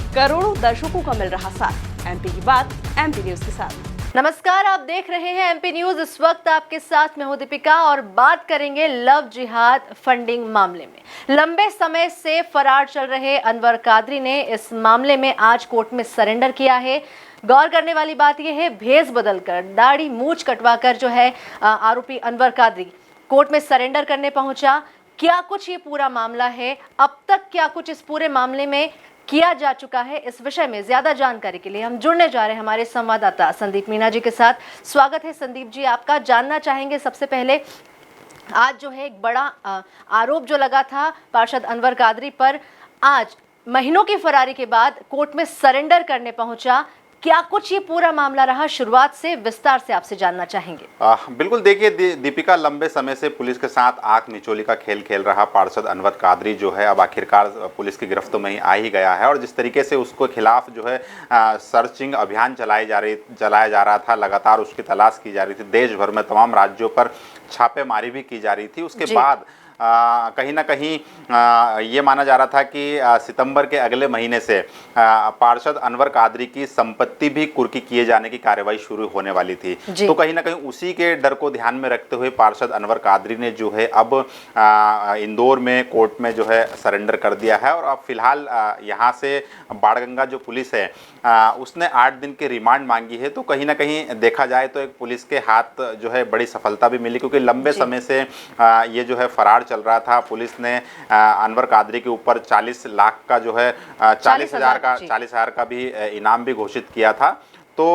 करोड़ों दर्शकों का मिल रहा साथ। एमपी की बात एमपी न्यूज के साथ। नमस्कार, आप देख रहे हैं एमपी न्यूज। इस वक्त आपके साथ मैं हूं दीपिका और बात करेंगे लव जिहाद फंडिंग मामले में। लंबे समय से फरार चल रहे अनवर कादरी ने इस मामले में आज कोर्ट में सरेंडर किया है। गौर करने वाली बात यह है, भेष बदलकर, दाढ़ी मूछ कटवाकर जो है आरोपी अनवर कादरी कोर्ट में सरेंडर करने पहुंचा। क्या कुछ ये पूरा मामला है, अब तक क्या कुछ इस पूरे मामले में किया जा चुका है, इस विषय में ज्यादा जानकारी के लिए हम जुड़ने जा रहे हैं हमारे संवाददाता संदीप मीना जी के साथ। स्वागत है संदीप जी आपका। जानना चाहेंगे सबसे पहले, आज जो है एक बड़ा आरोप जो लगा था पार्षद अनवर कादरी पर, आज महीनों की फरारी के बाद कोर्ट में सरेंडर करने पहुंचा। क्या कुछ ये पूरा मामला रहा, शुरुआत से विस्तार से आपसे जानना चाहेंगे। बिल्कुल, देखिए दीपिका, लंबे समय से पुलिस के साथ आंख मिचोली का खेल खेल रहा पार्षद अनवर कादरी जो है अब आखिरकार पुलिस की गिरफ्त में आ ही गया है। और जिस तरीके से उसको खिलाफ जो है सर्चिंग अभियान चलाया जा रहा था, लगातार उसकी तलाश की जा रही थी, देश भर में तमाम राज्यों पर छापेमारी भी की जा रही थी। उसके बाद कहीं ना कहीं ये माना जा रहा था कि सितंबर के अगले महीने से पार्षद अनवर कादरी की संपत्ति भी कुर्की किए जाने की कार्रवाई शुरू होने वाली थी। तो कहीं ना कहीं उसी के डर को ध्यान में रखते हुए पार्षद अनवर कादरी ने जो है अब इंदौर में कोर्ट में जो है सरेंडर कर दिया है। और अब फिलहाल यहाँ से बाणगंगा जो पुलिस है उसने 8 दिन के रिमांड मांगी है। तो कहीं ना कहीं देखा जाए तो एक पुलिस के हाथ जो है बड़ी सफलता भी मिली, क्योंकि लंबे समय से ये जो है फरार चल रहा था। पुलिस ने अनवर कादरी के ऊपर 40 लाख का जो है 40,000 का भी इनाम भी घोषित किया था। तो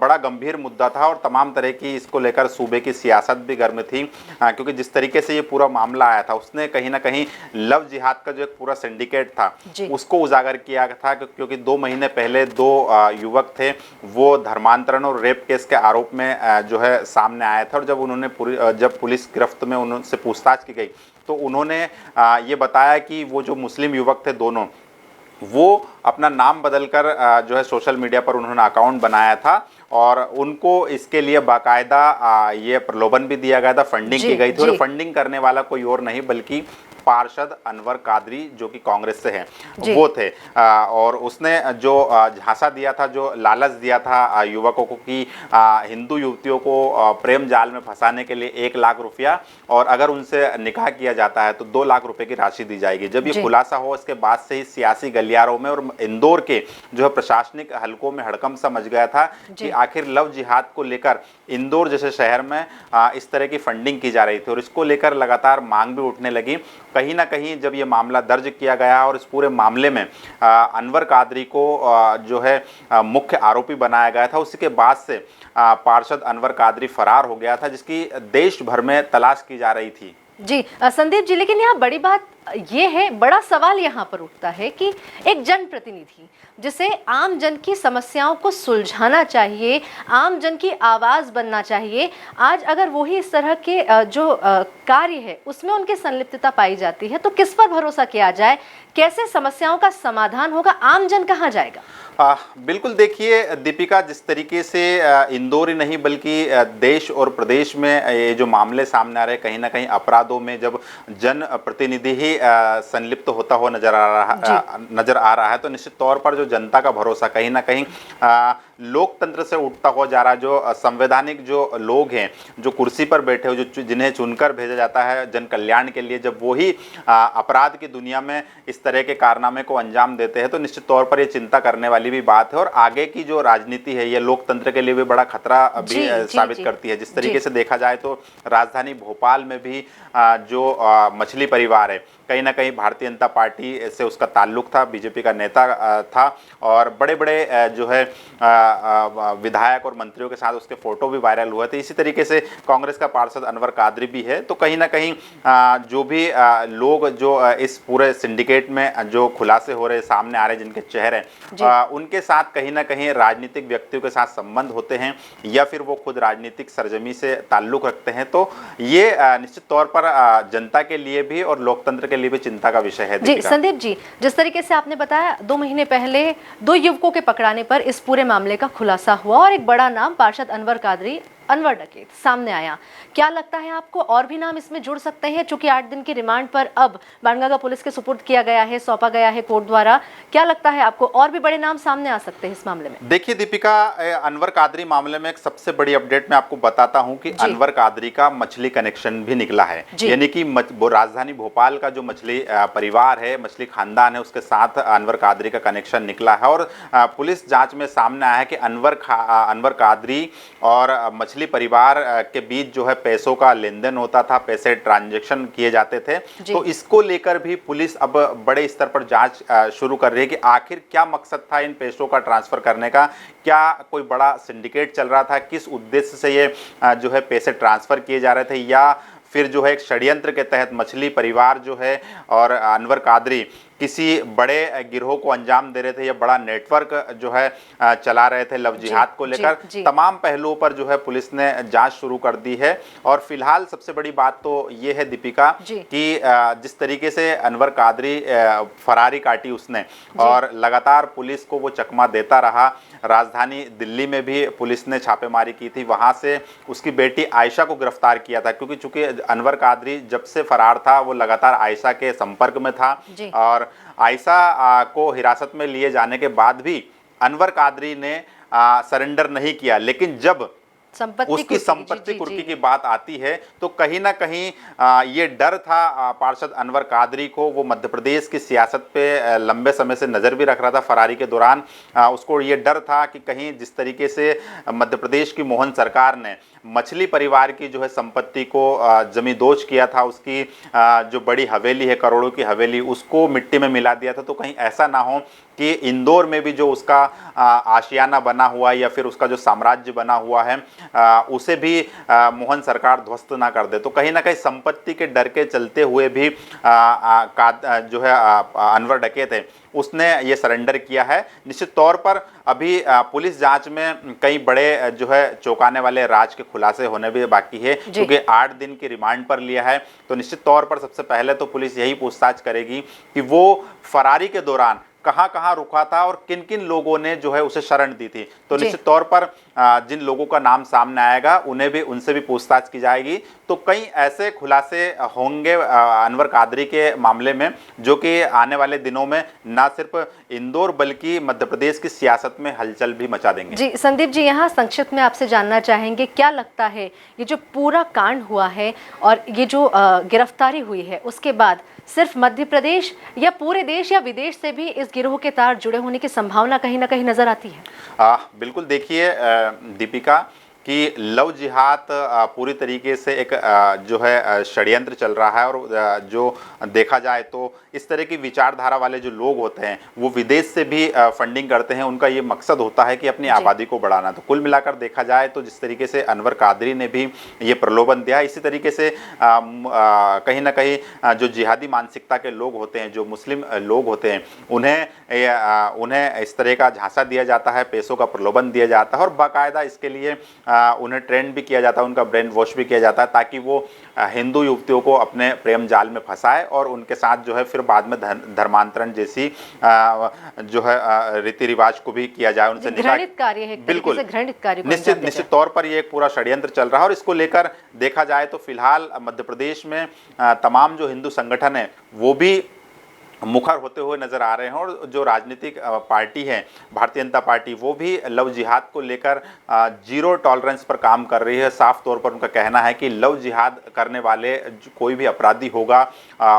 बड़ा गंभीर मुद्दा था और तमाम तरह की इसको लेकर सूबे की सियासत भी गर्म थी, क्योंकि जिस तरीके से ये पूरा मामला आया था उसने कहीं ना कहीं लव जिहाद का जो एक पूरा सिंडिकेट था उसको उजागर किया था। क्योंकि 2 महीने पहले 2 युवक थे, वो धर्मांतरण और रेप केस के आरोप में जो है सामने आए थे। और जब पुलिस गिरफ्त में उनसे पूछताछ की गई तो उन्होंने ये बताया कि वो जो मुस्लिम युवक थे दोनों, वो अपना नाम बदलकर जो है सोशल मीडिया पर उन्होंने अकाउंट बनाया था और उनको इसके लिए बाकायदा ये प्रलोभन भी दिया गया था, फंडिंग की गई थी। और फंडिंग करने वाला कोई और नहीं बल्कि पार्षद अनवर कादरी जो कि कांग्रेस से हैं वो थे। और उसने जो झांसा दिया था, जो लालच दिया था युवकों को कि हिंदू युवतियों को प्रेम जाल में फंसाने के लिए 1 लाख रुपया, और अगर उनसे निकाह किया जाता है तो 2 लाख रुपए की राशि दी जाएगी। जब ये खुलासा हो, इसके बाद से ही सियासी गलियारों में और इंदौर के जो है प्रशासनिक हलकों में हड़कंप सा मच गया था कि आखिर लव जिहाद को लेकर इंदौर जैसे शहर में इस तरह की फंडिंग की जा रही थी। और इसको लेकर लगातार मांग भी उठने लगी। कहीं ना कहीं जब ये मामला दर्ज किया गया और इस पूरे मामले में अनवर कादरी को जो है मुख्य आरोपी बनाया गया था, उसी के बाद से पार्षद अनवर कादरी फरार हो गया था, जिसकी देश भर में तलाश की जा रही थी। जी संदीप जी, लेकिन यहाँ बड़ी बात ये है, बड़ा सवाल यहाँ पर उठता है कि एक जनप्रतिनिधि जिसे आम जन की समस्याओं को सुलझाना चाहिए, आम जन की आवाज़ बनना चाहिए, आज अगर वही इस तरह के जो कार्य है उसमें उनकी संलिप्तता पाई जाती है तो किस पर भरोसा किया जाए, कैसे समस्याओं का समाधान होगा, आम जन कहाँ जाएगा? बिल्कुल, देखिए दीपिका, जिस तरीके से इंदौर ही नहीं बल्कि देश और प्रदेश में ये जो मामले सामने आ रहे हैं, कहीं ना कहीं अपराधों में जब जन प्रतिनिधि ही संलिप्त होता हुआ नजर आ रहा है तो निश्चित तौर पर जो जनता का भरोसा कहीं ना कहीं लोकतंत्र से उठता हुआ जा रहा है। जो संवैधानिक जो लोग हैं, जो कुर्सी पर बैठे हुए, जो जिन्हें चुनकर भेजा जाता है जन कल्याण के लिए, जब वही अपराध की दुनिया में इस तरह के कारनामे को अंजाम देते हैं तो निश्चित तौर पर ये चिंता करने वाली भी बात है। और आगे की जो राजनीति है ये लोकतंत्र के लिए भी बड़ा खतरा भी साबित करती है। जिस तरीके से देखा जाए तो राजधानी भोपाल में भी जो मछली परिवार है, कहीं ना कहीं भारतीय जनता पार्टी से उसका ताल्लुक था, बीजेपी का नेता था, और बड़े बड़े जो है विधायक और मंत्रियों के साथ उसके फोटो भी वायरल हुए थे। इसी तरीके से कांग्रेस का पार्षद अनवर कादरी भी है। तो कहीं ना कहीं जो भी लोग जो इस पूरे सिंडिकेट में जो खुलासे हो रहे, सामने आ रहे, जिनके चेहरे उनके साथ कहीं ना कहीं राजनीतिक व्यक्तियों के साथ संबंध होते हैं या फिर वो खुद राजनीतिक सरजमी से ताल्लुक रखते हैं, तो ये निश्चित तौर पर जनता के लिए भी और लोकतंत्र के लिए भी चिंता का विषय है। जी संदीप जी, जिस तरीके से आपने बताया 2 महीने पहले 2 युवकों के पकड़ाने पर इस पूरे मामले का खुलासा हुआ और एक बड़ा नाम पार्षद अनवर कादरी अनवर डकैत सामने आया। क्या लगता है आपको और भी नाम इसमें जुड़ सकते हैं? चूंकि 8 दिन की रिमांड पर अब बाणगंगा पुलिस के सुपुर्द किया गया है, सौंपा गया है कोर्ट द्वारा। क्या लगता है आपको और भी बड़े नाम सामने आ सकते हैं इस मामले में? देखिए दीपिका, अनवर कादरी मामले में एक सबसे बड़ी अपडेट मैं आपको बताता हूं कि अनवर कादरी का मछली कनेक्शन भी निकला है। यानी कि राजधानी भोपाल का जो मछली परिवार है, मछली खानदान है, उसके साथ अनवर कादरी का कनेक्शन निकला है। और पुलिस जांच में सामने आया है कि अनवर कादरी और मछली परिवार के बीच जो है पैसों का लेन देन होता था, पैसे ट्रांजैक्शन किए जाते थे। तो इसको लेकर भी पुलिस अब बड़े स्तर पर जांच शुरू कर रही है कि आखिर क्या मकसद था इन पैसों का ट्रांसफर करने का। क्या कोई बड़ा सिंडिकेट चल रहा था, किस उद्देश्य से ये जो है पैसे ट्रांसफर किए जा रहे थे, या फिर जो है एक षड्यंत्र के तहत मछली परिवार जो है और अनवर कादरी किसी बड़े गिरोह को अंजाम दे रहे थे, या बड़ा नेटवर्क जो है चला रहे थे लव जिहाद को लेकर। तमाम पहलुओं पर जो है पुलिस ने जांच शुरू कर दी है। और फिलहाल सबसे बड़ी बात तो ये है दीपिका कि जिस तरीके से अनवर कादरी फरारी काटी उसने, और लगातार पुलिस को वो चकमा देता रहा। राजधानी दिल्ली में भी पुलिस ने छापेमारी की थी, वहां से उसकी बेटी आयशा को गिरफ्तार किया था, क्योंकि चूंकि अनवर कादरी जब से फरार था वो लगातार आयशा के संपर्क में था। और आयशा को हिरासत में लिए जाने के बाद भी अनवर कादरी ने सरेंडर नहीं किया। लेकिन जब उसकी संपत्ति कुर्की की बात आती है तो कहीं ना कहीं ये डर था पार्षद अनवर कादरी को। वो मध्य प्रदेश की सियासत पे लंबे समय से नज़र भी रख रहा था फरारी के दौरान। उसको ये डर था कि कहीं जिस तरीके से मध्य प्रदेश की मोहन सरकार ने मछली परिवार की जो है संपत्ति को जमींदोज किया था, उसकी जो बड़ी हवेली है, करोड़ों की हवेली, उसको मिट्टी में मिला दिया था। तो कहीं ऐसा ना हो कि इंदौर में भी जो उसका आशियाना बना हुआ है या फिर उसका जो साम्राज्य बना हुआ है उसे भी मोहन सरकार ध्वस्त ना कर दे। तो कहीं ना कहीं संपत्ति के डर के चलते हुए भी जो है अनवर डकैत है उसने ये सरेंडर किया है। निश्चित तौर पर अभी पुलिस जांच में कई बड़े जो है चौंकाने वाले राज के खुलासे होने भी बाकी है, क्योंकि 8 दिन की रिमांड पर लिया है। तो निश्चित तौर पर सबसे पहले तो पुलिस यही पूछताछ करेगी कि वो फरारी के दौरान कहाँ कहाँ रुका था और किन किन लोगों ने जो है उसे शरण दी थी। तो निश्चित तौर पर जिन लोगों का नाम सामने आएगा उनसे भी पूछताछ की जाएगी। तो कई ऐसे खुलासे होंगे अनवर कादरी के मामले में जो कि आने वाले दिनों में न सिर्फ इंदौर बल्कि मध्य प्रदेश की सियासत में हलचल भी मचा देंगे। जी संदीप जी, यहाँ संक्षिप्त में आपसे जानना चाहेंगे, क्या लगता है ये जो पूरा कांड हुआ है और ये जो गिरफ्तारी हुई है उसके बाद सिर्फ मध्य प्रदेश या पूरे देश या विदेश से भी इस गिरोह के तार जुड़े होने की संभावना कहीं ना कहीं नजर आती है? बिल्कुल, देखिए दीपिका कि लव जिहाद पूरी तरीके से एक जो है षड्यंत्र चल रहा है। और जो देखा जाए तो इस तरह की विचारधारा वाले जो लोग होते हैं वो विदेश से भी फंडिंग करते हैं। उनका ये मकसद होता है कि अपनी आबादी को बढ़ाना। तो कुल मिलाकर देखा जाए तो जिस तरीके से अनवर कादरी ने भी ये प्रलोभन दिया, इसी तरीके से कहीं ना कहीं जो जिहादी मानसिकता के लोग होते हैं, जो मुस्लिम लोग होते हैं, उन्हें इस तरह का झांसा दिया जाता है, पैसों का प्रलोभन दिया जाता है और बाकायदा इसके लिए उन्हें ट्रेंड भी किया जाता है, उनका ब्रेन वॉश भी किया जाता है ताकि वो हिंदू युवतियों को अपने प्रेम जाल में फंसाए और उनके साथ जो है फिर बाद में धर्मांतरण जैसी जो है रीति रिवाज को भी किया जाए, उनसे घृणित कार्य है। बिल्कुल घृणित कार्य निश्चित तौर पर ये एक पूरा षड्यंत्र चल रहा है। और इसको लेकर देखा जाए तो फिलहाल मध्य प्रदेश में तमाम जो हिंदू संगठन है वो भी मुखर होते हुए नजर आ रहे हैं। और जो राजनीतिक पार्टी है भारतीय जनता पार्टी, वो भी लव जिहाद को लेकर जीरो टॉलरेंस पर काम कर रही है। साफ तौर पर उनका कहना है कि लव जिहाद करने वाले कोई भी अपराधी होगा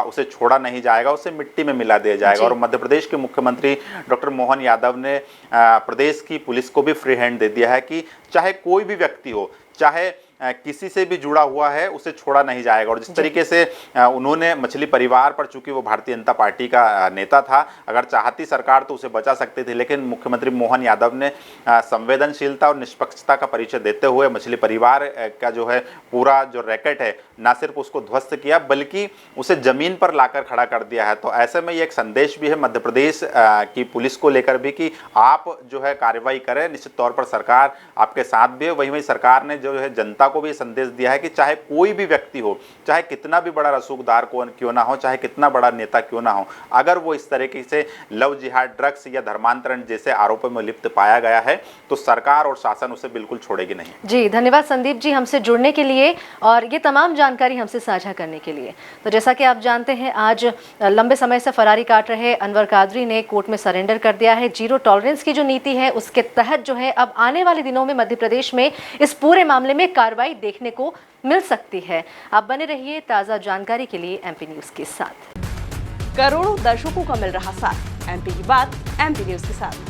उसे छोड़ा नहीं जाएगा, उसे मिट्टी में मिला दिया जाएगा। और मध्य प्रदेश के मुख्यमंत्री डॉक्टर मोहन यादव ने प्रदेश की पुलिस को भी फ्री हैंड दे दिया है कि चाहे कोई भी व्यक्ति हो, चाहे किसी से भी जुड़ा हुआ है, उसे छोड़ा नहीं जाएगा। और जिस तरीके से उन्होंने मछली परिवार पर, चूंकि वो भारतीय जनता पार्टी का नेता था, अगर चाहती सरकार तो उसे बचा सकती थी, लेकिन मुख्यमंत्री मोहन यादव ने संवेदनशीलता और निष्पक्षता का परिचय देते हुए मछली परिवार का जो है पूरा जो रैकेट है न सिर्फ उसको ध्वस्त किया बल्कि उसे जमीन पर लाकर खड़ा कर दिया है। तो ऐसे में ये एक संदेश भी है मध्य प्रदेश की पुलिस को लेकर भी कि आप जो है कार्रवाई करें, निश्चित तौर पर सरकार आपके साथ भी है। वहीं सरकार ने जो है जनता को भी संदेश दिया है कि चाहे कोई भी व्यक्ति हो, चाहे कितना भी बड़ा रसूखदार क्यों ना हो, चाहे कितना बड़ा नेता क्यों ना हो, अगर वो इस तरीके से लव जिहाद, ड्रग्स या धर्मांतरण जैसे आरोपों में लिप्त पाया गया है तो सरकार और शासन उसे बिल्कुल छोड़ेगी नहीं। जी धन्यवाद संदीप जी हमसे जुड़ने के लिए और ये तमाम जानकारी हमसे साझा करने के लिए। तो जैसा कि आप जानते हैं, आज लंबे समय से फरारी काट रहे अनवर कादरी ने कोर्ट में सरेंडर कर दिया है। जीरो टॉलरेंस की जो नीति है उसके तहत जो है अब आने वाले दिनों में मध्य प्रदेश में इस पूरे मामले में कार्रवाई देखने को मिल सकती है। आप बने रहिए ताज़ा जानकारी के लिए एमपी न्यूज़ के साथ। करोड़ों दर्शकों का मिल रहा साथ, एमपी की बात एमपी न्यूज़ के साथ।